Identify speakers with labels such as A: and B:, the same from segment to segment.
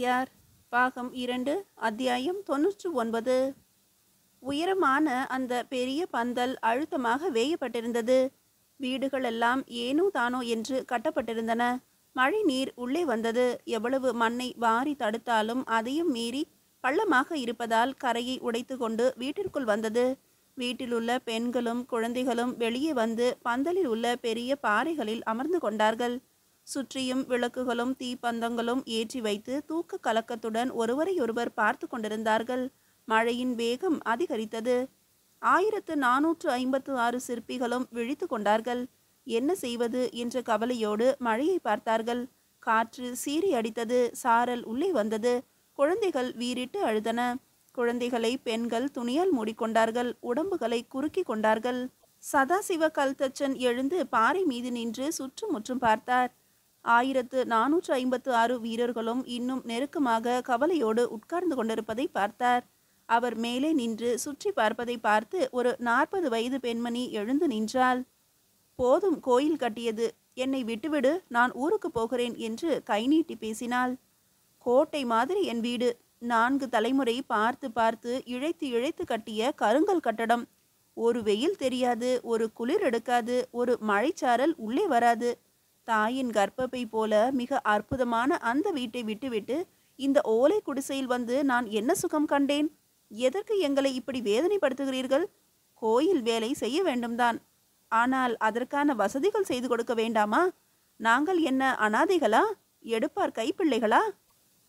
A: பாரதியார் பாகம் 2 அத்தியாயம் 99. உயரமான அந்த பெரிய பந்தல் அழுத்தமாக வேயப்பட்டிருந்தது. வீடுகளெல்லாம் ஏனோ தானோ என்று கட்டப்பட்டிருந்தன. மழை நீர் உள்ளே வந்தது. எவ்வளவு மண்ணை வாரி தடுத்தாலும் அதையும் மீறி பள்ளமாக இருப்பதால் கரையை உடைத்து கொண்டு வீட்டிற்குள் வந்தது. வீட்டிலுள்ள பெண்களும் குழந்தைகளும் வெளியே வந்து பந்தலில் உள்ள பெரிய பாறைகளில் அமர்ந்து கொண்டார்கள். சுற்றியும் விளக்குகளும் தீப்பந்தங்களும் ஏற்றி வைத்து தூக்க கலக்கத்துடன் ஒருவரையொருவர் பார்த்து கொண்டிருந்தார்கள். மழையின் வேகம் அதிகரித்தது. 1456 சிற்பிகளும் விழித்து கொண்டார்கள். என்ன செய்வது என்ற கவலையோடு மழையை பார்த்தார்கள். காற்று சீறி அடித்தது. சாரல் உள்ளே வந்தது. குழந்தைகள் வீறிட்டு அழுதன. குழந்தைகளை பெண்கள் துணியால் மூடிக்கொண்டார்கள். உடம்புகளை குறுக்கி கொண்டார்கள். சதாசிவ கல்தச்சன் எழுந்து பாறை மீது நின்று சுற்றுமுற்றும் பார்த்தார். 1456 வீரர்களும் இன்னும் நெருக்கமாக கவலையோடு உட்கார்ந்து கொண்டிருப்பதை பார்த்தார். அவர் மேலே நின்று சுற்றி பார்ப்பதை பார்த்து ஒரு 40 வயது பெண்மணி எழுந்து நின்றாள். போதும், கோயில் கட்டியது, என்னை விட்டுவிடு, நான் ஊருக்கு போகிறேன் என்று கை நீட்டி பேசினாள். கோட்டை மாதிரி என் வீடு. 4 தலைமுறை பார்த்து பார்த்து இழைத்து இழைத்து கட்டிய கருங்கல் கட்டடம். ஒரு வெயில் தெரியாது, ஒரு குளிர் எடுக்காது, ஒரு மழைச்சாரல் உள்ளே வராது. தாயின் கர்ப்பப்பை போல மிக அற்புதமான அந்த வீட்டை விட்டுவிட்டு இந்த ஓலை குடிசையில் வந்து நான் என்ன சுகம் கண்டேன்? எதற்கு எங்களை இப்படி வேதனைப்படுத்துகிறீர்கள்? கோயில் வேலை செய்ய வேண்டும்தான், ஆனால் அதற்கான வசதிகள் செய்து கொடுக்க வேண்டாமா? நாங்கள் என்ன அனாதைகளா? எடுப்பார் கைப்பிள்ளைகளா?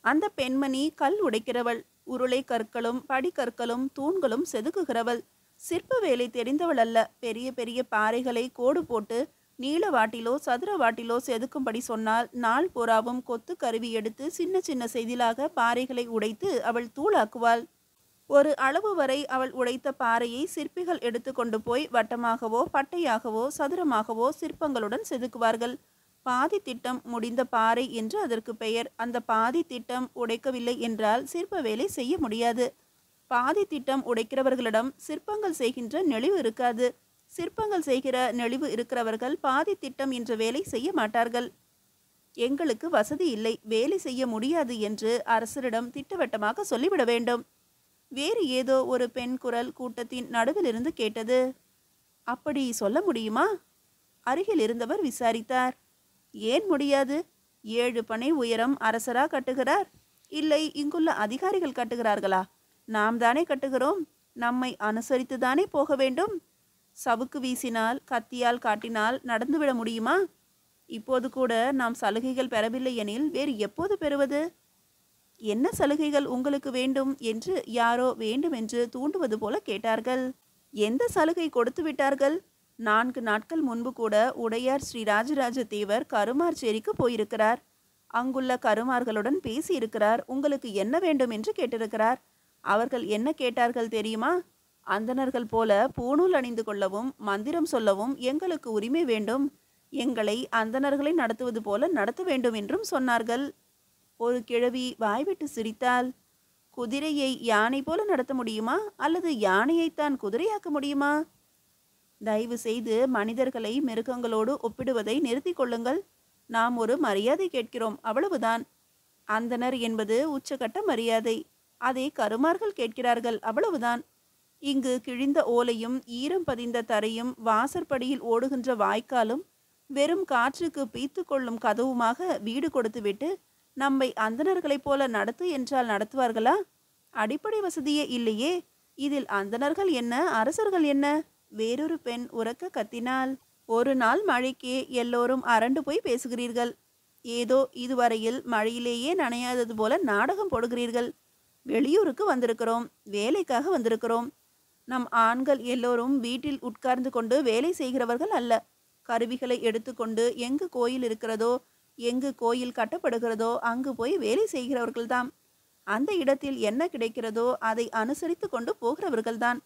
A: அந்த பெண்மணி கல் உடைக்கிறவள். உருளை கற்களும் படிக்கற்களும் தூண்களும் செதுக்குகிறவள். சிற்ப வேலை தெரிந்தவள் அல்ல. பெரிய பெரிய பாறைகளை கோடு போட்டு நீள வாட்டிலோ சதுர வாட்டிலோ செதுக்கும்படி சொன்னால் நாள் பூராவும் கொத்து கருவி எடுத்து சின்ன சின்ன செதிலாக பாறைகளை உடைத்து அவள் தூளாக்குவாள். ஒரு அளவு வரை அவள் உடைத்த பாறையை சிற்பிகள் எடுத்து கொண்டு போய் வட்டமாகவோ பட்டையாகவோ சதுரமாகவோ சிற்பங்களுடன் செதுக்குவார்கள். பாதி திட்டம் முடிந்த பாறை என்று அதற்கு பெயர். அந்த பாதி திட்டம் உடைக்கவில்லை என்றால் சிற்ப வேலை செய்ய முடியாது. பாதி திட்டம் உடைக்கிறவர்களிடம் சிற்பங்கள் செய்கின்ற நெளிவு இருக்காது. சிற்பங்கள் செய்கிற நெளிவு இருக்கிறவர்கள் பாதி திட்டம் என்ற வேலை செய்ய மாட்டார்கள். எங்களுக்கு வசதி இல்லை, வேலை செய்ய முடியாது என்று அரசரிடம் திட்டவட்டமாக சொல்லிவிட வேண்டும். வேறு ஏதோ ஒரு பெண் குரல் கூட்டத்தின் நடுவிலிருந்து கேட்டது. அப்படி சொல்ல முடியுமா? அருகில் இருந்தவர் விசாரித்தார். ஏன் முடியாது? 7 பனை உயரம் அரசரா கட்டுகிறார்? இல்லை, இங்குள்ள அதிகாரிகள் கட்டுகிறார்களா? நாம் தானே கட்டுகிறோம். நம்மை அனுசரித்து தானே போக வேண்டும். சவுக்கு வீசினால் கத்தியால் காட்டினால் நடந்துவிட முடியுமா? இப்போது கூட நாம் சலுகைகள் பெறவில்லை எனில் வேறு எப்போது பெறுவது? என்ன சலுகைகள் உங்களுக்கு வேண்டும் என்று யாரோ வேண்டுமென்று தூண்டுவது போல கேட்டார்கள். எந்த சலுகை கொடுத்து விட்டார்கள்? 4 நாட்கள் முன்பு கூட உடையார் ஸ்ரீ ராஜராஜ தேவர் கருமார்ச்சேரிக்கு போயிருக்கிறார். அங்குள்ள கருமார்களுடன் பேசியிருக்கிறார். உங்களுக்கு என்ன வேண்டும் என்று கேட்டிருக்கிறார். அவர்கள் என்ன கேட்டார்கள் தெரியுமா? அந்தணர்கள் போல பூணூல் அணிந்து கொள்ளவும் மந்திரம் சொல்லவும் எங்களுக்கு உரிமை வேண்டும். எங்களை அந்தணர்களை நடத்துவது போல நடத்த வேண்டும் என்றும் சொன்னார்கள். ஒரு கிழவி வாய்விட்டு சிரித்தாள். குதிரையை யானை போல நடத்த முடியுமா, அல்லது யானையைத்தான் குதிரையாக்க முடியுமா? தயவு செய்து மனிதர்களை மிருகங்களோடு ஒப்பிடுவதை நிறுத்தி கொள்ளுங்கள். நாம் ஒரு மரியாதை கேட்கிறோம், அவ்வளவுதான். அந்தணர் என்பது உச்சகட்ட மரியாதை. அதை கருமார்கள் கேட்கிறார்கள், அவ்வளவுதான். இங்கு கிழிந்த ஓலையும் ஈரம் பதிந்த தரையும் வாசற்படியில் ஓடுகின்ற வாய்க்காலும் வெறும் காற்றுக்கு பீத்து கொள்ளும் கதவுமாக வீடு கொடுத்துவிட்டு நம்மை அந்தணர்களைப் போல நடத்து என்றால் நடத்துவார்களா? அடிப்படை வசதியே இல்லையே. இதில் அந்தணர்கள் என்ன, அரசர்கள் என்ன? வேறொரு பெண் உரக்க கத்தினாள். ஒரு நாள் மழைக்கே எல்லோரும் அரண்டு போய் பேசுகிறீர்கள். ஏதோ இதுவரையில் மழையிலேயே நனையாதது போல நாடகம் போடுகிறீர்கள். வெளியூருக்கு வந்திருக்கிறோம், வேலைக்காக வந்திருக்கிறோம். நம் ஆண்கள் எல்லோரும் வீட்டில் உட்கார்ந்து கொண்டு வேலை செய்கிறவர்கள் அல்ல. கருவிகளை எடுத்துக்கொண்டு எங்கு கோயில் இருக்கிறதோ, எங்கு கோயில் கட்டப்படுகிறதோ அங்கு போய் வேலை செய்கிறவர்கள்தான். அந்த இடத்தில் என்ன கிடைக்கிறதோ அதை அனுசரித்து கொண்டு போகிறவர்கள்தான்.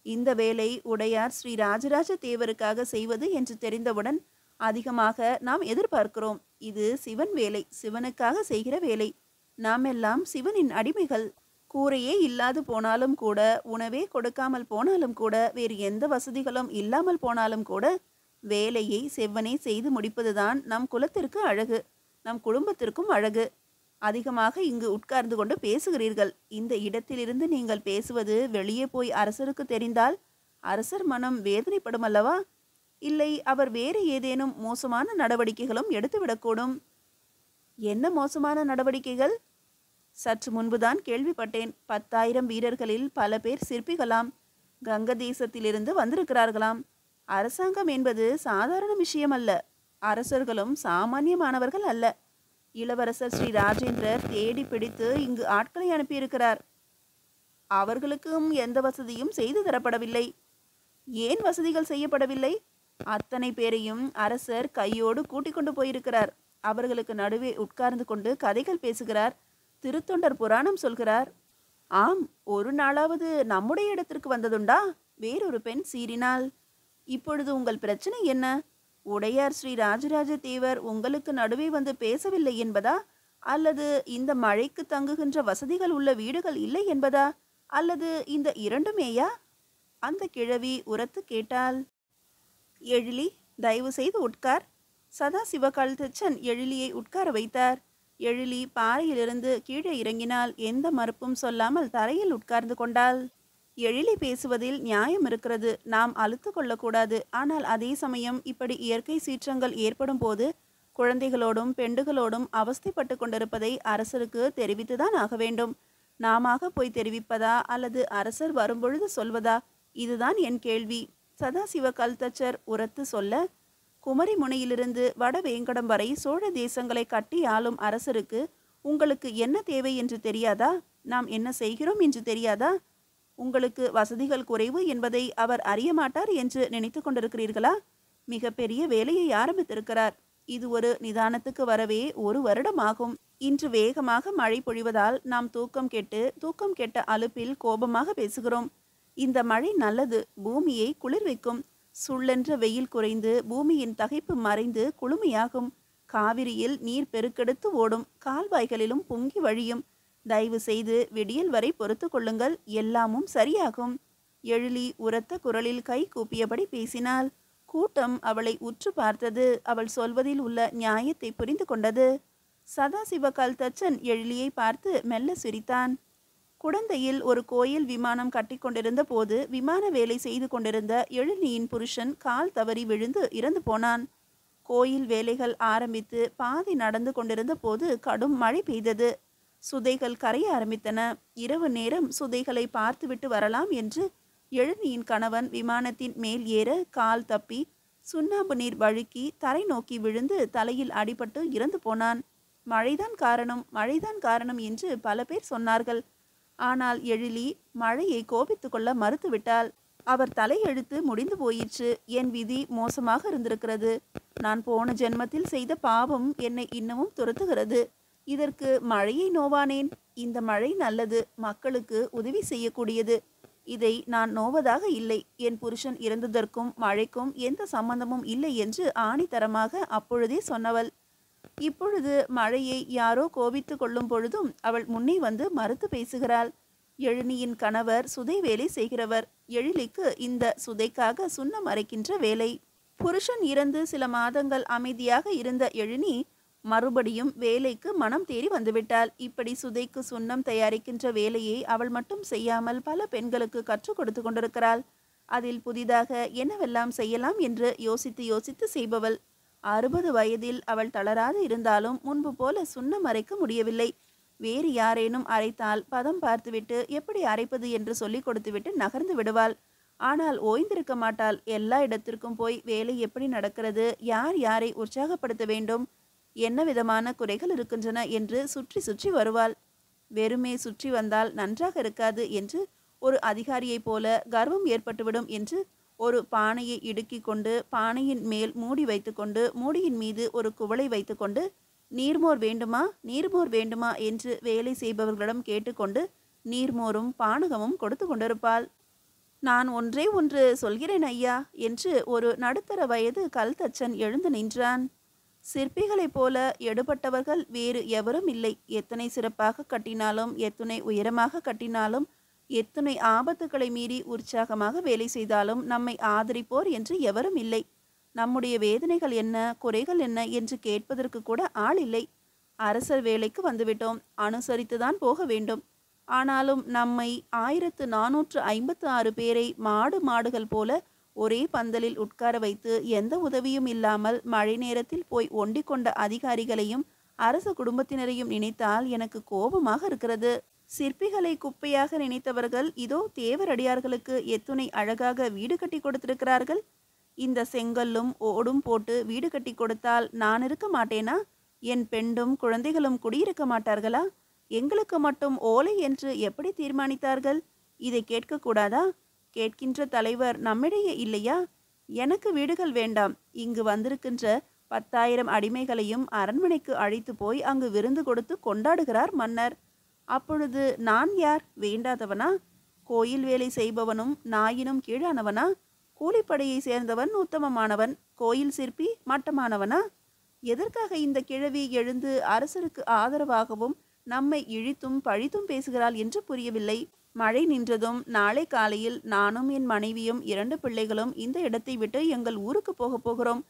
A: இந்த வேலை உடையார் ஸ்ரீ ராஜராஜ தேவருக்காக செய்வது என்று தெரிந்தவுடன் அதிகமாக நாம் எதிர்பார்க்கிறோம். இது சிவன் வேலை, சிவனுக்காக செய்கிற வேலை. நாம் எல்லாம் சிவனின் அடிமைகள். கூரையே இல்லாது போனாலும் கூட, உணவே கொடுக்காமல் போனாலும் கூட, வேறு எந்த வசதிகளும் இல்லாமல் போனாலும் கூட வேலையை செவ்வனே செய்து முடிப்பதுதான் நம் குலத்திற்கு அழகு, நம் குடும்பத்திற்கும் அழகு. அதிகமாக இங்கு உட்கார்ந்து கொண்டு பேசுகிறீர்கள். இந்த இடத்திலிருந்து நீங்கள் பேசுவது வெளியே போய் அரசருக்கு தெரிந்தால் அரசர் மனம் வேதனைப்படும் அல்லவா? இல்லை அவர் வேறு ஏதேனும் மோசமான நடவடிக்கைகளும் எடுத்துவிடக்கூடும். என்ன மோசமான நடவடிக்கைகள்? சற்று முன்புதான் கேள்விப்பட்டேன். 10,000 வீரர்களில் பல பேர் சிற்பிகளாம். கங்க தேசத்திலிருந்து வந்திருக்கிறார்களாம். அரசாங்கம் என்பது சாதாரண விஷயம் அல்ல. அரசர்களும் சாமானியமானவர்கள் அல்ல. இளவரசர் ஸ்ரீ ராஜேந்திரர் தேடி பிடித்து இங்கு ஆட்களை அனுப்பியிருக்கிறார். அவர்களுக்கும் எந்த வசதியும் செய்து தரப்படவில்லை. ஏன் வசதிகள் செய்யப்படவில்லை? அத்தனை பேரையும் அரசர் கையோடு கூட்டிக் கொண்டு போயிருக்கிறார். அவர்களுக்கு நடுவே உட்கார்ந்து கொண்டு கதைகள் பேசுகிறார். திருத்தொண்டர் புராணம் சொல்கிறார். ஆம், ஒரு நாளாவது நம்முடைய இடத்திற்கு வந்ததுண்டா? வேறொரு பெண் சீறினாள். இப்பொழுது உங்கள் பிரச்சனை என்ன? உடையார் ஸ்ரீ ராஜராஜ தேவர் உங்களுக்கு நடுவே வந்து பேசவில்லை என்பதா? அல்லது இந்த மழைக்கு தங்குகின்ற வசதிகள் உள்ள வீடுகள் இல்லை என்பதா? அல்லது இந்த இரண்டுமேயா? அந்த கிழவி உரத்து கேட்டாள். எழிலி, தயவு செய்து உட்கார். சதாசிவ கல்தச்சன் எழிலியை உட்கார வைத்தார். எழிலி பாறையிலிருந்து கீழே இறங்கினால் எந்த மறுப்பும் சொல்லாமல் தரையில் உட்கார்ந்து கொண்டாள். எழிலி பேசுவதில் நியாயம் இருக்கிறது. நாம் அழுத்து கொள்ளக்கூடாது. ஆனால் அதே சமயம் இப்படி இயற்கை சீற்றங்கள் ஏற்படும் போது குழந்தைகளோடும் பெண்டுகளோடும் அவஸ்தைப்பட்டு கொண்டிருப்பதை அரசருக்கு தெரிவித்துதான் ஆக வேண்டும். நாமாக போய் தெரிவிப்பதா அல்லது அரசர் வரும்பொழுது சொல்வதா? இதுதான் என் கேள்வி. சதாசிவ கல்தச்சர் உரத்து சொல்ல, குமரி முனையிலிருந்து வடவேங்கடம் வரை சோழ தேசங்களை கட்டி ஆளும் அரசருக்கு உங்களுக்கு என்ன தேவை என்று தெரியாதா? நாம் என்ன செய்கிறோம் என்று தெரியாதா? உங்களுக்கு வசதிகள் குறைவு என்பதை அவர் அறிய மாட்டார் என்று நினைத்து கொண்டிருக்கிறீர்களா? மிக பெரிய வேலையை ஆரம்பித்திருக்கிறார். இது ஒரு நிதானத்துக்கு வரவே 1 வருடம் ஆகும். இன்று வேகமாக மழை பொழிவதால் நாம் தூக்கம் கெட்ட அலுப்பில் கோபமாக பேசுகிறோம். இந்த மழை நல்லது, பூமியை குளிர்விக்கும். சுள்ளென்ற வெயில் குறைந்து பூமியின் தகைப்பு மறைந்து குளுமையாகும். காவிரியில் நீர் பெருக்கெடுத்து ஓடும். கால்வாய்களிலும் பொங்கி வழியும். தயவு செய்து விடியல் வரை பொறுத்து கொள்ளுங்கள், எல்லாமும் சரியாகும். எழிலி உரத்த குரலில் கை கூப்பியபடி பேசினாள். கூட்டம் அவளை உற்று பார்த்தது. அவள் சொல்வதில் உள்ள நியாயத்தை புரிந்து கொண்டது. சதாசிவ கல்தச்சன் எழிலியை பார்த்து மெல்ல சிரித்தான். குடந்தையில் ஒரு கோயில் விமானம் கட்டிக்கொண்டிருந்த போது விமான வேலை செய்து கொண்டிருந்த எழிலியின் புருஷன் கால் தவறி விழுந்து இறந்து போனான். கோயில் வேலைகள் ஆரம்பித்து பாதி நடந்து கொண்டிருந்த போது கடும் மழை பெய்தது. சுதைகள் கரைய ஆரம்பித்தன. இரவு நேரம் சுதைகளை பார்த்துவிட்டு வரலாம் என்று எழிலியின் கணவன் விமானத்தின் மேல் ஏற கால் தப்பி சுண்ணாம்பு நீர் வழுக்கி தரை நோக்கி விழுந்து தலையில் அடிபட்டு இறந்து போனான். மழைதான் காரணம் என்று பல பேர் சொன்னார்கள். ஆனால் எழிலி மழையை கோபித்து கொள்ள மறுத்துவிட்டாள். அவர் தலையெழுத்து முடிந்து போயிற்று. என் விதி மோசமாக இருந்திருக்கிறது. நான் போன ஜென்மத்தில் செய்த பாவம் என்னை இன்னமும் துரத்துகிறது. இதற்கு மழையை நோவானேன்? இந்த மழை நல்லது, மக்களுக்கு உதவி செய்யக்கூடியது. இதை நான் நோவதாக இல்லை. என் புருஷன் இறந்ததற்கும் மழைக்கும் எந்த சம்பந்தமும் இல்லை என்று ஆணித்தரமாக அப்பொழுதே சொன்னவள். இப்பொழுது மழையை யாரோ கோபித்து கொள்ளும் பொழுதும் அவள் முன்னே வந்து மறுத்து பேசுகிறாள். எழினியின் கணவர் சுதை வேலை செய்கிறவர். எழிலிக்கு இந்த சுதைக்காக சுண்ணம் அரைக்கின்ற வேலை. புருஷன் இறந்து சில மாதங்கள் அமைதியாக இருந்த எழினி மறுபடியும் வேலைக்கு மனம் தேறி வந்துவிட்டாள். இப்படி சுதைக்கு சுண்ணம் தயாரிக்கின்ற வேலையை அவள் மட்டும் செய்யாமல் பல பெண்களுக்கு கற்றுக் கொடுத்து கொண்டிருக்கிறாள். அதில் புதிதாக என்னவெல்லாம் செய்யலாம் என்று யோசித்து செய்பவள். 60 வயதில் அவள் தளராது இருந்தாலும் முன்பு போல சுண்ணம் அரைக்க முடியவில்லை. வேறு யாரேனும் அரைத்தால் பதம் பார்த்துவிட்டு எப்படி அரைப்பது என்று சொல்லி கொடுத்துவிட்டு நகர்ந்து விடுவாள். ஆனால் ஓய்ந்திருக்க மாட்டாள். எல்லா இடத்திற்கும் போய் வேலை எப்படி நடக்கிறது, யார் யாரை உற்சாகப்படுத்த வேண்டும், என்ன விதமான குறைகள் இருக்கின்றன என்று சுற்றி சுற்றி வருவாள். வெறுமே சுற்றி வந்தால் நன்றாக இருக்காது என்று ஒரு அதிகாரியைப் போல கர்வம் ஏற்பட்டுவிடும் என்று ஒரு பானையை இடுக்கி கொண்டு பானையின் மேல் மூடி வைத்துக்கொண்டு மூடியின் மீது ஒரு குவளை வைத்துக்கொண்டு நீர்மோர் வேண்டுமா என்று வேலை செய்பவர்களிடம் கேட்டுக்கொண்டு நீர்மோரும் பானகமும் கொடுத்து கொண்டிருப்பாள். நான் ஒன்று சொல்கிறேன் ஐயா என்று ஒரு நடுத்தர வயது கல்தச்சன் எழுந்து நின்றான். சிற்பிகளைப் போல எடுபட்டவர்கள் வேறு எவரும் இல்லை. எத்தனை சிறப்பாக கட்டினாலும், எத்தனை உயரமாக கட்டினாலும், எத்தனை ஆபத்துக்களை மீறி உற்சாகமாக வேலை செய்தாலும் நம்மை ஆதரிப்போர் என்று எவரும் இல்லை. நம்முடைய வேதனைகள் என்ன, குறைகள் என்ன என்று கேட்பதற்கு கூட ஆள் இல்லை. அரசர் வேலைக்கு வந்துவிட்டோம். அனுசரித்துதான் போக வேண்டும். ஆனாலும் நம்மை 1456 பேரை மாடு மாடுகள் போல ஒரே பந்தலில் உட்கார வைத்து எந்த உதவியும் இல்லாமல் மழை நேரத்தில் போய் ஒண்டிக் கொண்ட அதிகாரிகளையும் அரச குடும்பத்தினரையும் நினைத்தால் எனக்கு கோபமாக இருக்கிறது. சிற்பிகளை குப்பையாக நினைத்தவர்கள் இதோ தேவரடியார்களுக்கு எத்துணை அழகாக வீடு கட்டி கொடுத்திருக்கிறார்கள். இந்த செங்கல்லும் ஓடும் போட்டு வீடு கட்டி கொடுத்தால் நான் இருக்க மாட்டேனா? என் பெண்டும் குழந்தைகளும் குடியிருக்க மாட்டார்களா? எங்களுக்கு மட்டும் ஓலை என்று எப்படி தீர்மானித்தார்கள்? இதை கேட்கக்கூடாதா? கேட்கின்ற தலைவர் நம்மிடையே இல்லையா? எனக்கு வீடுகள் வேண்டாம். இங்கு வந்திருக்கின்ற 10,000 அடிமைகளையும் அரண்மனைக்கு அழைத்து போய் அங்கு விருந்து கொடுத்து கொண்டாடுகிறார் மன்னர். அப்பொழுது நான் யார்? வேண்டாதவனா? கோயில் வேலை செய்பவனும் நாயினும் கீழானவனா? கூலிப்படையை சேர்ந்தவன் உத்தமமானவன், கோயில் சிற்பி மட்டமானவனா? எதற்காக இந்த கிழவி எழுந்து அரசருக்கு ஆதரவாகவும் நம்மை இழித்தும் பழித்தும் பேசுகிறாள் என்று புரியவில்லை. மழை நின்றதும் நாளை காலையில் நானும் என் மனைவியும் 2 பிள்ளைகளும் இந்த இடத்தை விட்டு எங்கள் ஊருக்கு போகிறோம்.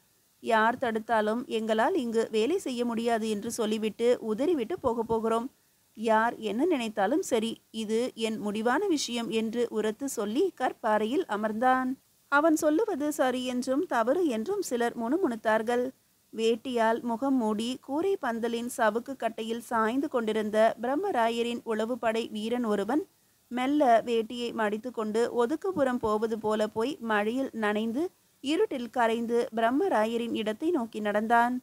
A: யார் தடுத்தாலும் எங்களால் இங்கு வேலை செய்ய முடியாது என்று சொல்லிவிட்டு உதறிவிட்டு போகிறோம். யார் என்ன நினைத்தாலும் சரி, இது என் முடிவான விஷயம் என்று உரத்து சொல்லி கற்பாறையில் அமர்ந்தான். அவன் சொல்லுவது சரி என்றும் தவறு என்றும் சிலர் முணுமுணுத்தார்கள். வேட்டியால் முகம் மூடி கூரை பந்தலின் சவுக்கு கட்டையில் சாய்ந்து கொண்டிருந்த பிரம்மராயரின் உளவுப்படை வீரன் ஒருவன் மெல்ல வேட்டியை மடித்து கொண்டு ஒதுக்குப்புறம் போவது போல போய் மழையில் நனைந்து இருட்டில் கரைந்து பிரம்மராயரின் இடத்தை நோக்கி நடந்தான்.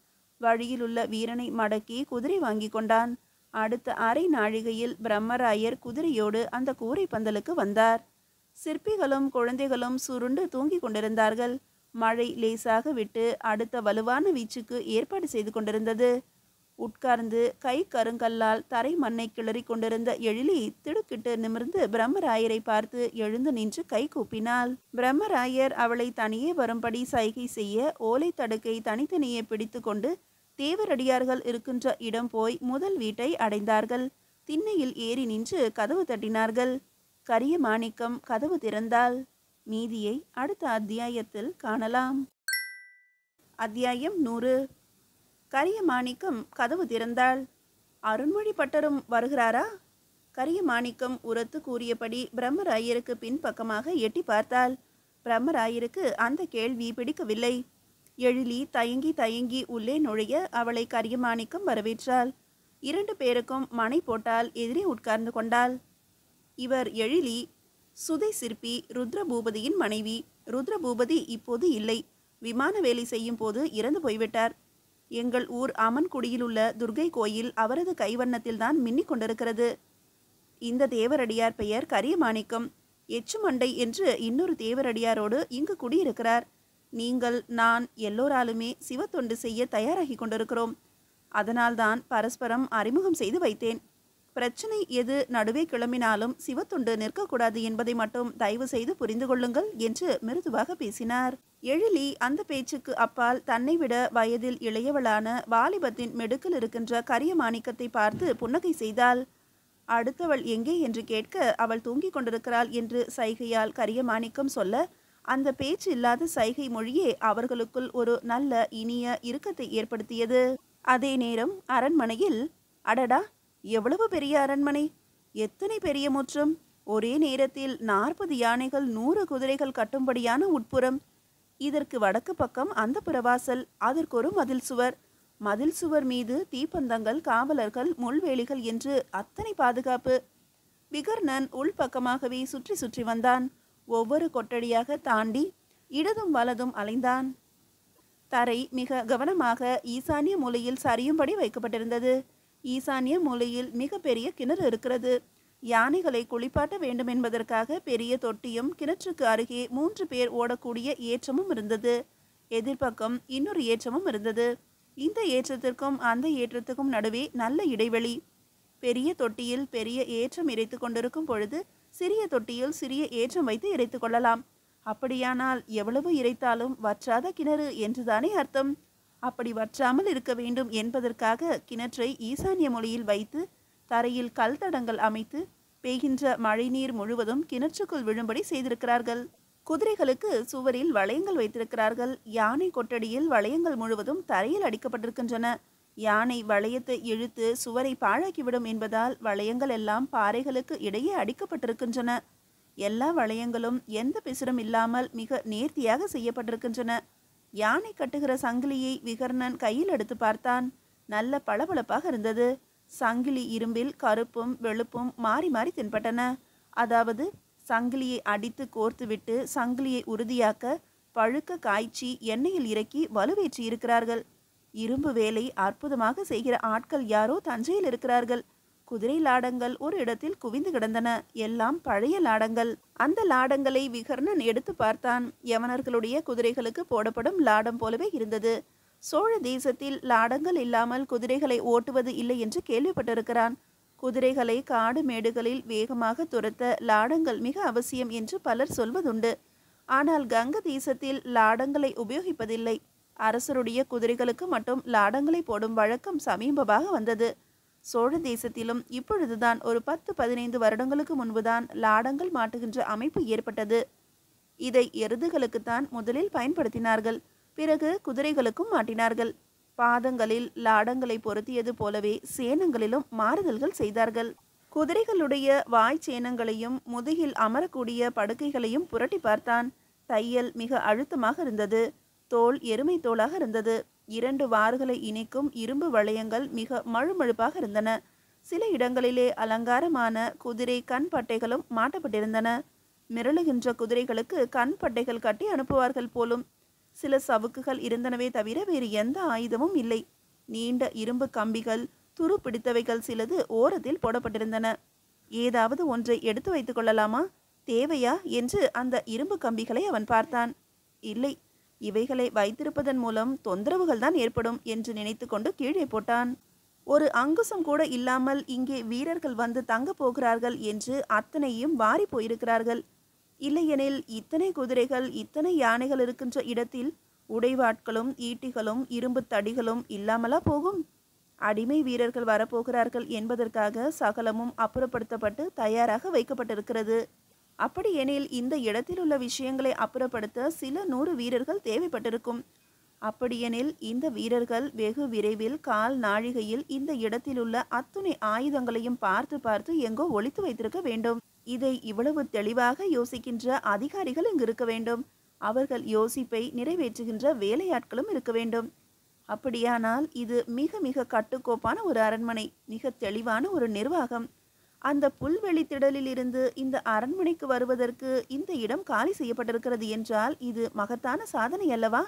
A: வழியிலுள்ள வீரனை மடக்கி குதிரை வாங்கி கொண்டான். அடுத்த அரை நாழிகையில் பிரம்மராயர் குதிரையோடு அந்த கூரை பந்தலுக்கு வந்தார். சிற்பிகளும் குழந்தைகளும் சுருண்டு தூங்கிக் கொண்டிருந்தார்கள். மழை லேசாக விட்டு அடுத்த வலுவான வீச்சுக்கு ஏற்பாடு செய்து கொண்டிருந்தது. உட்கார்ந்து கை கருங்கல்லால் தரை மண்ணை கிளறி கொண்டிருந்த எழிலி திடுக்கிட்டு நிமிர்ந்து பிரம்மராயரை பார்த்து எழுந்து நின்று கை கூப்பினாள். பிரம்மராயர் அவளை தனியே வரும்படி சைகை செய்ய ஓலை தடுக்கை தனித்தனியே பிடித்து கொண்டு தேவரடியார்கள் இருக்கின்ற இடம் போய் முதல் வீட்டை அடைந்தார்கள். திண்ணையில் ஏறி நின்று கதவு தட்டினார்கள். கரிய மாணிக்கம் கதவு திறந்தாள். மீதியை அடுத்த அத்தியாயத்தில் காணலாம். அத்தியாயம் 100. கரிய மாணிக்கம் கதவு திறந்தாள். அருண்மொழி பட்டரும் வருகிறாரா? கரிய மாணிக்கம் உரத்து கூறியபடி பிரம்மராயருக்கு பின்பக்கமாக எட்டி பார்த்தாள். பிரம்மராயருக்கு அந்த கேள்வி பிடிக்கவில்லை. எழிலி தயங்கி தயங்கி உள்ளே நுழைய அவளை கரிய மாணிக்கம் வரவேற்றாள். 2 பேருக்கும் மணை போட்டால் எதிரே உட்கார்ந்து கொண்டாள். இவர் எழிலி, சுதை சிற்பி ருத்ரபூபதியின் மனைவி. ருத்ரபூபதி இப்போது இல்லை. விமான வேலை செய்யும் போது இறந்து போய்விட்டார். எங்கள் ஊர் அமன்குடியில் உள்ள துர்கை கோயில் அவரது கைவண்ணத்தில்தான் மின்னிக் கொண்டிருக்கிறது. இந்த தேவரடியார் பெயர் கரிய மாணிக்கம். எச்சுமண்டை என்று இன்னொரு தேவரடியாரோடு இங்கு குடியிருக்கிறார். நீங்கள் நான் எல்லோராலுமே சிவத்தொண்டு செய்ய தயாராகி கொண்டிருக்கிறோம். அதனால்தான் பரஸ்பரம் அறிமுகம் செய்து வைத்தேன். பிரச்சனை எது நடுவே கிளம்பினாலும் சிவத்தொண்டு நிற்கக்கூடாது என்பதை மட்டும் தயவு செய்து புரிந்து கொள்ளுங்கள் என்று மிருதுவாக பேசினார். எழிலி அந்த பேச்சுக்கு அப்பால் தன்னை விட வயதில் இளையவளான வாலிபத்தின் மெடுக்கில் இருக்கின்ற கரிய மாணிக்கத்தை பார்த்து புன்னகை செய்தாள். அடுத்தவள் எங்கே என்று கேட்க அவள் தூங்கிக் கொண்டிருக்கிறாள் என்று சைகையால் கரிய மாணிக்கம் சொல்ல, அந்த பேச்சு இல்லாத சைகை மொழியே அவர்களுக்குள் ஒரு நல்ல இனிய இறுக்கத்தை ஏற்படுத்தியது. அதே நேரம் அரண்மனையில், அடடா, எவ்வளவு பெரிய அரண்மனை! எத்தனை பெரிய முற்றம்! ஒரே நேரத்தில் 40 யானைகள் 100 குதிரைகள் கட்டும்படியான உட்புறம். இதற்கு வடக்கு பக்கம் அந்த புறவாசல். அதற்கு ஒரு மதில் சுவர். மதில் சுவர் மீது தீப்பந்தங்கள், காவலர்கள், முள்வேலிகள் என்று அத்தனை பாதுகாப்பு. விகர்ணன் உள்பக்கமாகவே சுற்றி சுற்றி வந்தான். ஒவ்வொரு கொட்டடியாக தாண்டி இடதும் வலதும் அலைந்தான். தரை மிக கவனமாக ஈசானிய மூலையில் சரியும்படி வைக்கப்பட்டிருந்தது. ஈசானிய மூலையில் மிக பெரிய கிணறு இருக்கிறது. யானைகளை குளிப்பாட்ட வேண்டும் என்பதற்காக பெரிய தொட்டியும் கிணற்றுக்கு அருகே 3 பேர் ஓடக்கூடிய ஏற்றமும் இருந்தது. எதிர்பக்கம் இன்னொரு ஏற்றமும் இருந்தது. இந்த ஏற்றத்திற்கும் அந்த ஏற்றத்துக்கும் நடுவே நல்ல இடைவெளி. பெரிய தொட்டியில் பெரிய ஏற்றம் இறைத்து கொண்டிருக்கும் பொழுது சிறிய தொட்டியில் சிறிய ஏற்றம் வைத்து இறைத்து கொள்ளலாம். அப்படியானால் எவ்வளவு இறைத்தாலும் வற்றாத கிணறு என்றுதானே அர்த்தம். அப்படி வற்றாமல் இருக்க வேண்டும் என்பதற்காக கிணற்றை ஈசானிய மொழியில் வைத்து தரையில் கல் தடங்கள் அமைத்து பெய்கின்ற மழை நீர் முழுவதும் கிணற்றுக்குள் விழும்படி செய்திருக்கிறார்கள். குதிரைகளுக்கு சுவரில் வளையங்கள் வைத்திருக்கிறார்கள். யானை கொட்டடியில் வளையங்கள் முழுவதும் தரையில் அடிக்கப்பட்டிருக்கின்றன. யானை வளையத்தை இழுத்து சுவரை பாழாக்கிவிடும் என்பதால் வளையங்கள் எல்லாம் பாறைகளுக்கு இடையே அடிக்கப்பட்டிருக்கின்றன. எல்லா வளையங்களும் எந்த பிசிறும் இல்லாமல் மிக நேர்த்தியாக செய்யப்பட்டிருக்கின்றன. யானை கட்டுகிற சங்கிலியை விகர்ணன் கையில் எடுத்து பார்த்தான். நல்ல பளபளப்பாக இருந்தது. சங்கிலி இரும்பில் கருப்பும் வெளுப்பும் மாறி மாறி தென்பட்டன. அதாவது சங்கிலியை அடித்து கோர்த்துவிட்டு சங்கிலியை உறுதியாக்க பழுக்க காய்ச்சி எண்ணெயில் இறக்கி வலுவேற்றி இருக்கிறார்கள். இரும்பு வேலை அற்புதமாக செய்கிற ஆட்கள் யாரோ தஞ்சையில் இருக்கிறார்கள். குதிரை லாடங்கள் ஒரு இடத்தில் குவிந்து கிடந்தன. எல்லாம் பழைய லாடங்கள். அந்த லாடங்களை விகர்ணன் எடுத்து பார்த்தான். யவனர்களுடைய குதிரைகளுக்கு போடப்படும் லாடம் போலவே இருந்தது. சோழ தேசத்தில் லாடங்கள் இல்லாமல் குதிரைகளை ஓட்டுவது இல்லை என்று கேள்விப்பட்டிருக்கிறான். குதிரைகளை காடு மேடுகளில் வேகமாக துரத்த லாடங்கள் மிக அவசியம் என்று பலர் சொல்வதுண்டு. ஆனால் கங்க தேசத்தில் லாடங்களை உபயோகிப்பதில்லை. அரசருடைய குதிரைகளுக்கு மட்டும் லாடங்களை போடும் வழக்கம் சமீபமாக வந்தது. சோழ தேசத்திலும் இப்பொழுதுதான் ஒரு 10-15 வருடங்களுக்கு முன்புதான் லாடங்கள் மாட்டுகின்ற அமைப்பு ஏற்பட்டது. இதை எருதுகளுக்குத்தான் முதலில் பயன்படுத்தினார்கள். பிறகு குதிரைகளுக்கும் மாட்டினார்கள். பாதங்களில் லாடங்களை பொருத்தியது போலவே சேனங்களிலும் மாறுதல்கள் செய்தார்கள். குதிரைகளுடைய வாய் சேனங்களையும் முதுகில் அமரக்கூடிய படுக்கைகளையும் புரட்டி பார்த்தான். தையல் மிக அழுத்தமாக இருந்தது. தோல் எருமை தோலாக இருந்தது. 2 வார்களை இணைக்கும் இரும்பு வளையங்கள் மிக மழுமழுப்பாக இருந்தன. சில இடங்களிலே அலங்காரமான குதிரை கண் பட்டைகளும் மாட்டப்பட்டிருந்தன. மிரளுகின்ற குதிரைகளுக்கு கண் பட்டைகள் கட்டி அனுப்புவார்கள் போலும். சில சவுக்குகள் இருந்தனவே தவிர வேறு எந்த ஆயுதமும் இல்லை. நீண்ட இரும்பு கம்பிகள் துரு பிடித்தவைகள் சிலது ஓரத்தில் போடப்பட்டிருந்தன. ஏதாவது ஒன்றை எடுத்து வைத்துக் கொள்ளலாமா, தேவையா என்று அந்த இரும்பு கம்பிகளை அவன் பார்த்தான். இல்லை, இவைகளை வைத்திருப்பதன் மூலம் தொந்தரவுகள் தான் ஏற்படும் என்று நினைத்து கொண்டு கீழே போட்டான். ஒரு அங்குசம் கூட இல்லாமல் இங்கே வீரர்கள் வந்து தங்க போகிறார்கள் என்று அத்தனையும் வாரி போயிருக்கிறார்கள். இல்லையெனில் இத்தனை குதிரைகள் இத்தனை யானைகள் இருக்கின்ற இடத்தில் உடைவாட்களும் ஈட்டிகளும் இரும்பு தடிகளும் இல்லாமலா போகும்? அடிமை வீரர்கள் வரப்போகிறார்கள் என்பதற்காக சகலமும் அப்புறப்படுத்தப்பட்டு தயாராக வைக்கப்பட்டிருக்கிறது. அப்படியெனில் இந்த இடத்தில் உள்ள விஷயங்களை அப்புறப்படுத்த சில 100 வீரர்கள் தேவைப்பட்டிருக்கும். அப்படியெனில் இந்த வீரர்கள் வெகு விரைவில் கால் நாழிகையில் இந்த இடத்தில் உள்ள அத்துணை ஆயுதங்களையும் பார்த்து பார்த்து எங்கோ ஒளித்து வைத்திருக்க வேண்டும். இதை இவ்வளவு தெளிவாக யோசிக்கின்ற அதிகாரிகள் இங்கு இருக்க வேண்டும். அவர்கள் யோசிப்பை நிறைவேற்றுகின்ற வேலையாட்களும் இருக்க வேண்டும். அப்படியானால் இது மிக மிக கட்டுக்கோப்பான ஒரு அரண்மனை, மிக தெளிவான ஒரு நிர்வாகம். அந்த புல்வெளி திடலில் இருந்து இந்த அரண்மனைக்கு வருவதற்கு இந்த இடம் காலி செய்யப்பட்டிருக்கிறது என்றால் இது மகத்தான சாதனை அல்லவா?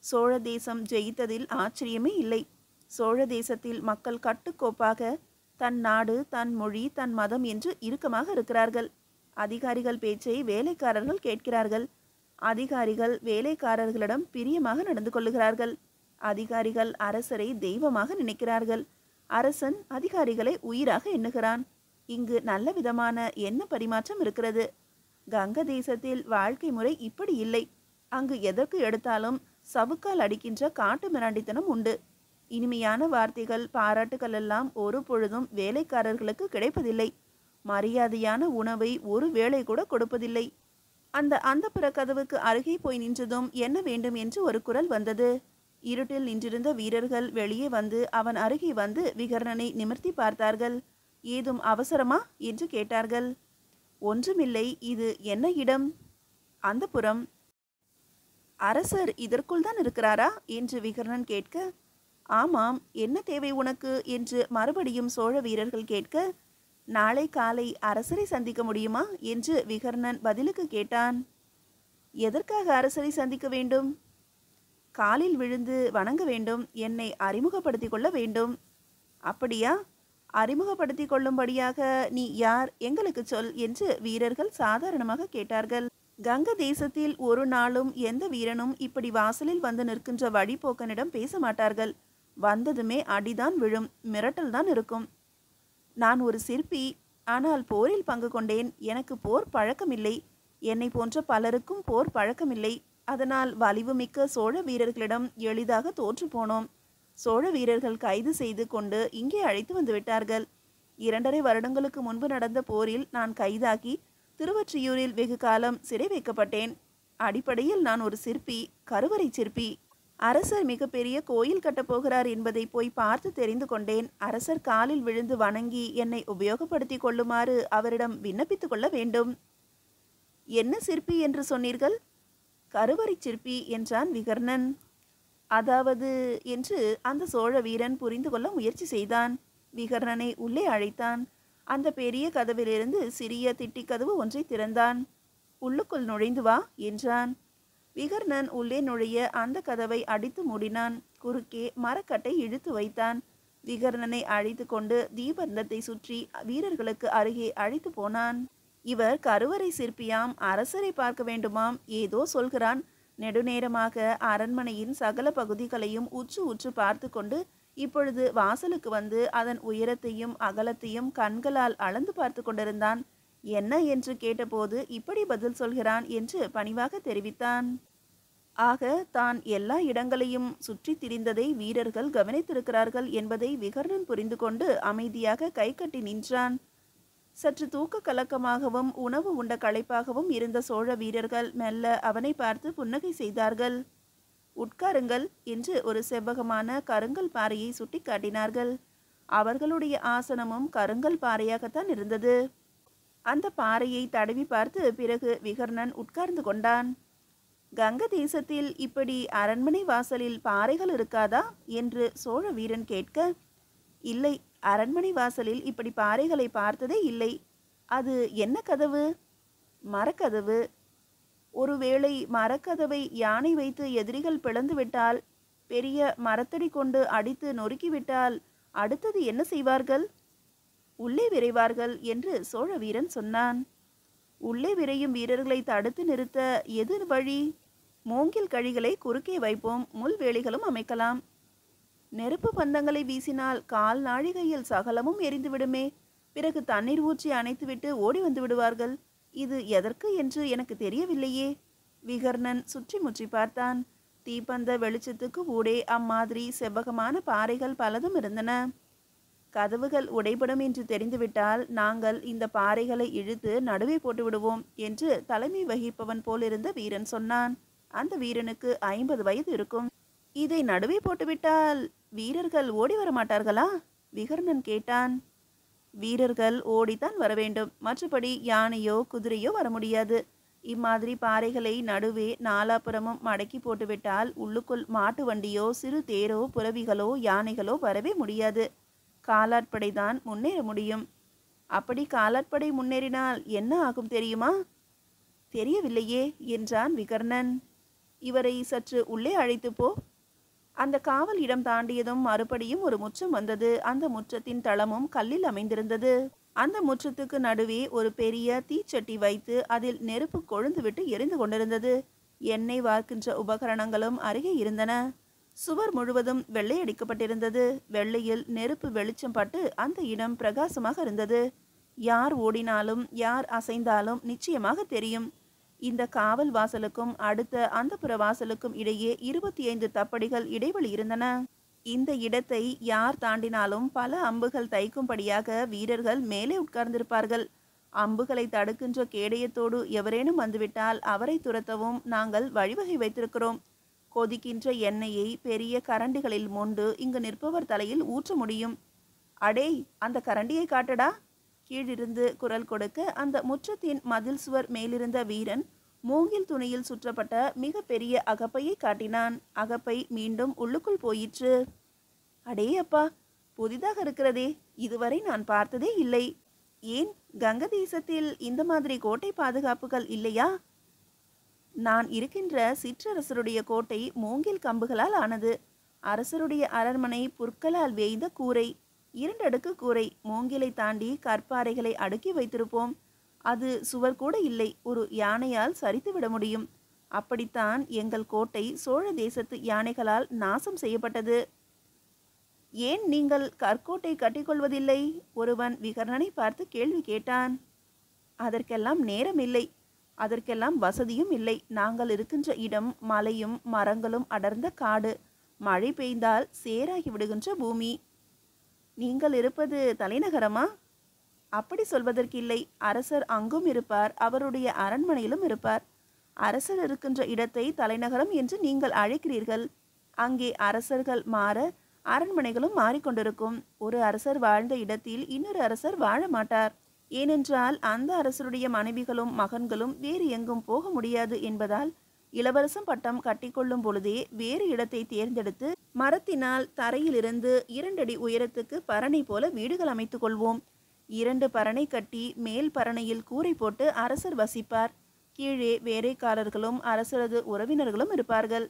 A: சோழ தேசம் ஜெயித்ததில் ஆச்சரியமே இல்லை. சோழ தேசத்தில் மக்கள் கட்டுக்கோப்பாக தன் நாடு, தன் மொழி, தன் மதம் என்று இறுக்கமாக இருக்கிறார்கள். அதிகாரிகள் பேச்சை வேலைக்காரர்கள் கேட்கிறார்கள். அதிகாரிகள் வேலைக்காரர்களிடம் பிரியமாக நடந்து கொள்ளுகிறார்கள். அதிகாரிகள் அரசரை தெய்வமாக நினைக்கிறார்கள். அரசன் அதிகாரிகளை உயிராக எண்ணுகிறான். இங்கு நல்ல விதமான என்ன பரிமாற்றம் இருக்கிறது. கங்க தேசத்தில் வாழ்க்கை முறை இப்படி இல்லை. அங்கு எதற்கு எடுத்தாலும் சவுக்கால் அடிக்கின்ற காட்டு மிராண்டித்தனம் உண்டு. இனிமையான வார்த்தைகள், பாராட்டுகள் எல்லாம் ஒரு பொழுதும் வேலைக்காரர்களுக்கு கிடைப்பதில்லை. மரியாதையான உணவை ஒரு வேளை கூட கொடுப்பதில்லை. அந்த அந்தப்புற கதவுக்கு அருகே போய் நின்றதும் என்ன வேண்டும் என்று ஒரு குரல் வந்தது. இருட்டில் நின்றிருந்த வீரர்கள் வெளியே வந்து அவன் அருகே வந்து விகர்ணனை நிமிர்த்தி பார்த்தார்கள். ஏதும் அவசரமா என்று கேட்டார்கள். ஒன்றுமில்லை, இது என்ன இடம்? அந்தப்புறம். அரசர் இதற்குள் தான் இருக்கிறாரா என்று விகர்ணன் கேட்க, ஆமாம், என்ன தேவை உனக்கு என்று மறுபடியும் சோழ வீரர்கள் கேட்க, நாளை காலை அரசரை சந்திக்க முடியுமா என்று விகர்ணன் பதிலுக்கு கேட்டான். எதற்காக அரசரை சந்திக்க வேண்டும்? காலில் விழுந்து வணங்க வேண்டும். என்னை அறிமுகப்படுத்தி கொள்ள வேண்டும். அப்படியா? அறிமுகப்படுத்தி கொள்ளும்படியாக நீ யார், எங்களுக்கு சொல் என்று வீரர்கள் சாதாரணமாக கேட்டார்கள். கங்க தேசத்தில் ஒரு நாளும் எந்த வீரனும் இப்படி வாசலில் வந்து நிற்கின்ற வழிபோக்கனிடம் பேச மாட்டார்கள். வந்ததுமே அடிதான் விழும், மிரட்டல் தான் இருக்கும். நான் ஒரு சிற்பி, ஆனால் போரில் பங்கு கொண்டேன். எனக்கு போர் பழக்கமில்லை. என்னை போன்ற பலருக்கும் போர் பழக்கமில்லை. அதனால் வலிவுமிக்க சோழ வீரர்களிடம் எளிதாக தோற்று போனோம். சோழ வீரர்கள் கைது செய்து கொண்டு இங்கே அழைத்து வந்து விட்டார்கள். 2.5 வருடங்களுக்கு முன்பு நடந்த போரில் நான் கைதாகி திருவொற்றியூரில் வெகு காலம் சிறை வைக்கப்பட்டேன். அடிப்படையில் நான் ஒரு சிற்பி, கருவறை சிற்பி. அரசர் மிகப்பெரிய கோயில் கட்டப் போகிறார் என்பதை போய் பார்த்து தெரிந்து கொண்டேன். அரசர் காலில் விழுந்து வணங்கி என்னை உபயோகப்படுத்திக் கொள்ளுமாறு அவரிடம் விண்ணப்பித்துக் கொள்ள வேண்டும். என்ன சிற்பி என்று சொன்னீர்கள்? கருவறை சிற்பி என்றான் விகர்ணன். அதாவது என்று அந்த சோழ வீரன் புரிந்து கொள்ள முயற்சி செய்தான். விகர்ணனை உள்ளே அழைத்தான். அந்த பெரிய கதவிலிருந்து சிறிய திட்டி கதவு ஒன்றை திறந்தான். உள்ளுக்குள் நுழைந்து வா என்றான். விகர்ணன் உள்ளே நுழைய அந்த கதவை அடித்து மூடினான். குறுக்கே மரக்கட்டை இழுத்து வைத்தான். விகர்ணனை அழைத்து கொண்டு தீபந்தத்தை சுற்றி வீரர்களுக்கு அருகே அழைத்து போனான். இவர் கருவறை சிற்பியாம், அரசரை பார்க்க வேண்டுமாம், ஏதோ சொல்கிறான். நெடுநேரமாக அரண்மனையின் சகல பகுதிகளையும் உற்று உற்று பார்த்து கொண்டு இப்பொழுது வாசலுக்கு வந்து அதன் உயரத்தையும் அகலத்தையும் கண்களால் அளந்து பார்த்து கொண்டிருந்தான். என்ன என்று கேட்டபோது இப்படி பதில் சொல்கிறான் என்று பணிவாக தெரிவித்தான். ஆக தான் எல்லா இடங்களையும் சுற்றி திரிந்ததை வீரர்கள் கவனித்திருக்கிறார்கள் என்பதை விகர்ணன் புரிந்து கொண்டு அமைதியாக கை கட்டி நின்றான். சற்று தூக்க கலக்கமாகவும் உணவு உண்ட களைப்பாகவும் இருந்த சோழ வீரர்கள் மெல்ல அவனை பார்த்து புன்னகை செய்தார்கள். உட்காருங்கள் என்று ஒரு செவ்வகமான கருங்கல் பாறையை சுட்டி காட்டினார்கள். அவர்களுடைய ஆசனமும் கருங்கல் பாறையாகத்தான் இருந்தது. அந்த பாறையை தடவி பார்த்து பிறகு விகர்ணன் உட்கார்ந்து கொண்டான். கங்க தேசத்தில் இப்படி அரண்மனை வாசலில் பாறைகள் இருக்காதா என்று சோழ வீரன் கேட்க, இல்லை, அரண்மனை வாசலில் இப்படி பாறைகளை பார்த்ததே இல்லை. அது என்ன கதவு? மரக்கதவு. ஒருவேளை மரக்கதவை யானை வைத்து எதிரிகள் பிளந்து விட்டால், பெரிய மரத்தடி கொண்டு அடித்து நொறுக்கிவிட்டால் அடுத்தது என்ன செய்வார்கள்? உள்ளே விரைவார்கள் என்று சோழ வீரன் சொன்னான். உள்ளே விரையும் வீரர்களை தடுத்து நிறுத்த எது வழி? மூங்கில் கழிகளை குறுக்கே வைப்போம், முள்வேலிகளும் அமைக்கலாம். நெருப்பு பந்தங்களை வீசினால் கால் நாழிகையில் சகலமும் எரிந்து விடுமே. பிறகு தண்ணீர் ஊற்றி அணைத்துவிட்டு ஓடி வந்து விடுவார்கள். இது எதற்கு என்று எனக்கு தெரியவில்லையே. விகர்ணன் சுற்றி முற்றி பார்த்தான். தீப்பந்த வெளிச்சத்துக்கு ஊடே அம்மாதிரி செவ்வகமான பாறைகள் பலதும் இருந்தன. கதவுகள் உடைபடும் என்று தெரிந்துவிட்டால் நாங்கள் இந்த பாறைகளை இழுத்து நடுவே போட்டு விடுவோம் என்று தலைமை வகிப்பவன் போலிருந்த வீரன் சொன்னான். அந்த வீரனுக்கு 50 வயது இருக்கும். இதை நடுவே போட்டுவிட்டால் வீரர்கள் ஓடி வர மாட்டார்களா? விகர்ணன் கேட்டான். வீரர்கள் ஓடித்தான் வர வேண்டும். மற்றபடி யானையோ குதிரையோ வர முடியாது. இம்மாதிரி பாறைகளை நடுவே நாலாபுறமும் மடக்கி போட்டுவிட்டால் உள்ளுக்குள் மாட்டு வண்டியோ சிறு தேரோ புறவிகளோ யானைகளோ வரவே முடியாது. காலாட்படைதான் முன்னேற முடியும். அப்படி காலாட்படை முன்னேறினால் என்ன ஆகும் தெரியுமா? தெரியவில்லையே என்றான் விகர்ணன். இவரை சற்று உள்ளே அழைத்து போ. அந்த காவல் இடம் தாண்டியதும் மறுபடியும் ஒரு முற்றம் வந்தது. அந்த முற்றத்தின் தளமும் கல்லில் அமைந்திருந்தது. அந்த முற்றத்துக்கு நடுவே ஒரு பெரிய தீச்சட்டி வைத்து அதில் நெருப்பு கொழுந்து விட்டு எரிந்து கொண்டிருந்தது. எண்ணெய் வார்க்கின்ற உபகரணங்களும் அருகே இருந்தன. சுவர் முழுவதும் வெள்ளையடிக்கப்பட்டிருந்தது. வெள்ளையில் நெருப்பு வெளிச்சம் பட்டு அந்த இடம் பிரகாசமாக இருந்தது. யார் ஓடினாலும் யார் அசைந்தாலும் நிச்சயமாக தெரியும். இந்த காவல் வாசலுக்கும் அடுத்த அந்த புற வாசலுக்கும் இடையே 25 தப்படிகள் இடைவெளி இருந்தன. இந்த இடத்தை யார் தாண்டினாலும் பல அம்புகள் தைக்கும்படியாக வீரர்கள் மேலே உட்கார்ந்திருப்பார்கள். அம்புகளை தடுக்கின்ற கேடயத்தோடு எவரேனும் வந்துவிட்டால் அவரை துரத்தவும் நாங்கள் வழிவகை வைத்திருக்கிறோம். கொதிக்கின்ற எண்ணெயை பெரிய கரண்டிகளில் மொண்டு இங்கு நிற்பவர் தலையில் ஊற்ற முடியும். அடே, அந்த கரண்டியை காட்டடா. கீழிருந்து குரல் கொடுக்க அந்த முற்றத்தின் மதில் சுவர் மேலிருந்த வீரன் மூங்கில் துணியில் சுற்றப்பட்ட மிக பெரிய அகப்பையை காட்டினான். அகப்பை மீண்டும் உள்ளுக்குள் போயிற்று. அடே அப்பா, புதிதாக இருக்கிறதே, இதுவரை நான் பார்த்ததே இல்லை. ஏன், கங்க தேசத்தில் இந்த மாதிரி கோட்டை பாதுகாப்புகள் இல்லையா? நான் இருக்கின்ற சிற்றரசருடைய கோட்டை மூங்கில் கம்புகளால் ஆனது. அரசருடைய அரண்மனை புற்களால் வேய்ந்த கூரை, 2 அடுக்கு கூரை. மூங்கிலை தாண்டி கற்பாறைகளை அடுக்கி வைத்திருப்போம். அது சுவர் கூட இல்லை, ஒரு யானையால் சரித்து விட முடியும். அப்படித்தான் எங்கள் கோட்டை சோழ தேசத்து யானைகளால் நாசம் செய்யப்பட்டது. ஏன் நீங்கள் கற்கோட்டை கட்டிக்கொள்வதில்லை? ஒருவன் விகர்ணனை பார்த்து கேள்வி கேட்டான். அதற்கெல்லாம் நேரம் இல்லை, அதற்கெல்லாம் வசதியும் இல்லை. நாங்கள் இருக்கின்ற இடம் மலையும் மரங்களும் அடர்ந்த காடு. மழை பெய்ந்தால் சேராகி விடுகின்ற பூமி. நீங்கள் இருப்பது தலைநகரமா? அப்படி சொல்வதற்கில்லை. அரசர் அங்கும் இருப்பார், அவருடைய அரண்மனையிலும் இருப்பார். அரசர் இருக்கின்ற இடத்தை தலைநகரம் என்று நீங்கள் அழைக்கிறீர்கள். அங்கே அரசர்கள் மாற அரண்மனைகளும் மாறிக்கொண்டிருக்கும். ஒரு அரசர் வாழ்ந்த இடத்தில் இன்னொரு அரசர் வாழ மாட்டார். ஏனென்றால் அந்த அரசருடைய மனைவிகளும் மகன்களும் வேறு எங்கும் போக முடியாது என்பதால் இளவரசம் பட்டம் கட்டிக்கொள்ளும் பொழுதே வேறு இடத்தை தேர்ந்தெடுத்து மரத்தினால் தரையிலிருந்து 2 அடி உயரத்துக்கு பரணை போல வீடுகள் அமைத்துக் கொள்வோம். 2 பரணை கட்டி மேல் பரணையில் கூரை போட்டு அரசர் வசிப்பார். கீழே வேலைக்காரர்களும் அரசரது உறவினர்களும் இருப்பார்கள்.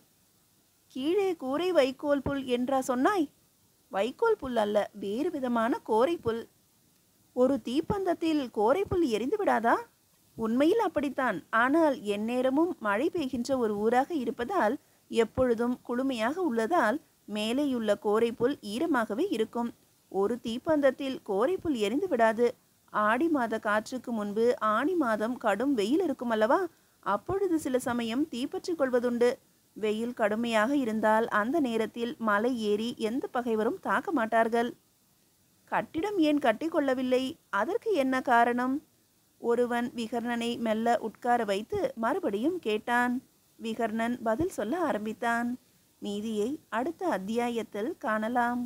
A: கீழே கூரை வைக்கோல் புல் என்றா சொன்னாய்? வைக்கோல் புல் அல்ல, வேறு விதமான கோரை புல். ஒரு தீப்பந்தத்தில் கோரை புல் எரிந்து விடாதா? உண்மையில் அப்படித்தான். ஆனால் எந்நேரமும் மழை பெய்கின்ற ஒரு ஊராக இருப்பதால், எப்பொழுதும் குளுமையாக உள்ளதால் மேலேயுள்ள கோரை புல் ஈரமாகவே இருக்கும். ஒரு தீப்பந்தத்தில் கோரை புல் எரிந்து விடாது. ஆடி மாத காற்றுக்கு முன்பு ஆனி மாதம் கடும் வெயில் இருக்கும் அல்லவா? அப்பொழுது சில சமயம் தீப்பற்றிக் கொள்வதுண்டு. வெயில் கடுமையாக இருந்தால் அந்த நேரத்தில் மலை ஏறி எந்த பகைவரும் தாக்க மாட்டார்கள். கட்டிடம் ஏன் கட்டி கொள்ளவில்லை? அதற்கு என்ன காரணம்? ஒருவன் விகர்ணனை மெல்ல உட்கார வைத்து மறுபடியும் கேட்டான். விகர்ணன் பதில் சொல்ல ஆரம்பித்தான். மீதியை அடுத்த அத்தியாயத்தில் காணலாம்.